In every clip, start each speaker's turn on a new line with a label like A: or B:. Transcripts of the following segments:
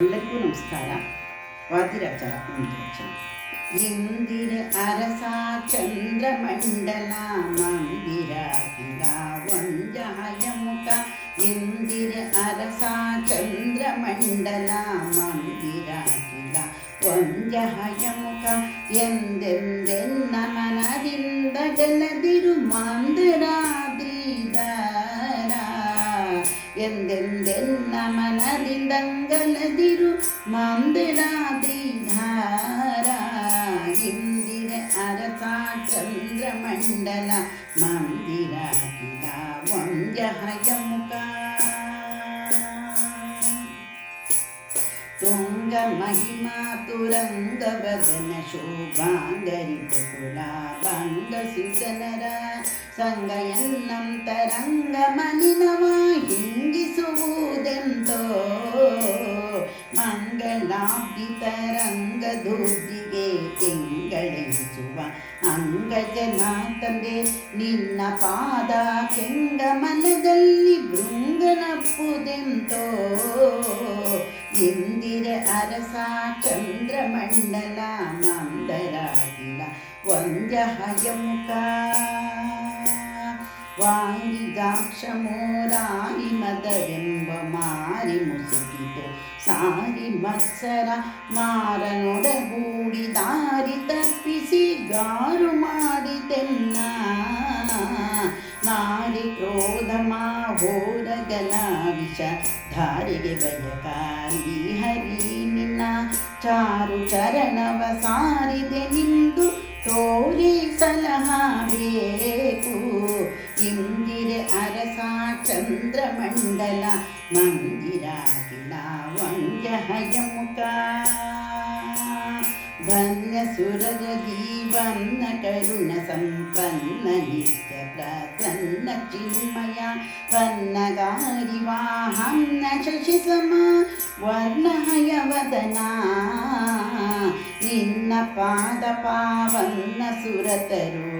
A: ಎಲ್ಲರಿಗೂ ನಮಸ್ಕಾರ. ವಾದಿರಾಜರ ಒಂದು ವಚನ. ಇಂದಿರ ಅರಸ ಚಂದ್ರಮಂಡಲ ಮಂದಿರ ಕಿಲ ವಂಜಾಯ ಮುಖ. ಇಂದಿರ ಅರಸ ಚಂದ್ರಮಂಡಲ ಮಂದಿರ ಕಿಲ ವಂಜಾಯ ಮುಖ. ಎಂದೆಂದೆನ್ನ ಮನದಿಂದ ಗೆಲ್ಲದಿರು ಮಾಂದರಾದ್ರಿದ ಎಂದೆಂದೆನ್ನ ಮನದಿಂದಂಗಲದಿರು ಮಂದರಾದ್ರಿಧಾರ. ಇಂದಿರ ಅರಸ ಚಂದ್ರಮಂಡಲ ಮಂದಿರ ಕಿಲ ವಂಜಾಯ ಮುಖ. ತುಂಗ ಮಹಿಮಾ ತುರಂಗ ವದನ ಶೋಭಾಂಗರಿ ಬಕುಲ ಬಂಗ ಸುಜನರ ಸಂಗ ಎನ್ನಂತರಂಗ ಮಲಿನವ ಹಿಂಗಿಸುವುದೆಂತೋ. ಮಂಗಳಾಬ್ಧಿತರಂಗ ಧೂಜಿಗೆ ತಿಂಗಳೆನಿಸುವ ಅಂಗಜನಾಥಂದೆ ನಿನ್ನ ಪಾದ ಕೆಂಗಮನದಲ್ಲಿ ಭೃಂಗನಪ್ಪುದೆಂತೋ. ಇಂದಿರ ಅರಸ ಚಂದ್ರಮಂಡಲ ಮಂದರ ಕಿಲ ವಂಜಾಯ ಮುಖ. ವಾಂಗಿದಾಕ್ಷ ಮೋರಾರಿ ಮದವೆಂಬ ಮಾರಿ ಮುಸುಕಿತು ಸಾರಿ ಮತ್ಸರ ಮಾರನೊಡಗೂಡಿ ದಾರಿ ತಪ್ಪಿಸಿ ಗಾರು ಮಾಡಿತೆನ್ನ. ನಾರಿ ಕ್ರೋಧ ಮಾಹೋರಗಲ ವಿಷ ಧಾರಿಗೆ ಭಯಕಾರಿ ಹರಿ ನಿನ್ನ ಚಾರು ಚರಣವ ಸಾರಿದೆ ನಿಂದು ತೋರಿ ಸಲಹಬೇಕು. ಇಂದಿರ ಅರಸ ಚಂದ್ರಮಂಡಲ ಮಂದಿರ ಕಿಲ ವಂಜಾಯ ಮುಖ. ಧನ್ಯ ಸುರಜ ಜೀವನ್ನ ಕರುಣ ಸಂಪನ್ನ ನಿತ್ಯ ಪ್ರಸನ್ನ ಚಿನ್ಮಯ ಪನ್ನಗಾರಿ ವಾಹನ್ನ ಶಶಿ ಸಮ ವರ್ಣಹಯ ವದನ. ನಿನ್ನ ಪಾದ ಪಾವನ್ನ ಸುರತರು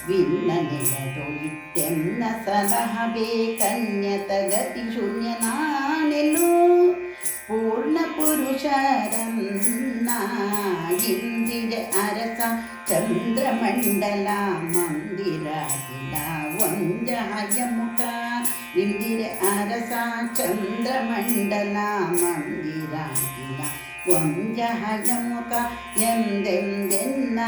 A: ವಿನ್ನ ನೆಲದೊಳಿತ್ತೆನ್ನ ಸಲಹಬೇಕನ್ಯತ ಗತಿ ಶೂನ್ಯ ನಾನೆಲು ಪೂರ್ಣ ಪುರುಷರನ್ನ. ಇಂದಿರ ಅರಸ ಚಂದ್ರಮಂಡಲ ಮಂದಿರ ಕಿಲ ವಂಜಾಯ ಮುಖ. ಇಂದಿರ ಅರಸ ಚಂದ್ರಮಂಡಲ ಮಂದಿರ ಕಿಲ ವಂಜಾಯ ಮುಖ. ಎಂದೆಂದೆನ್ನ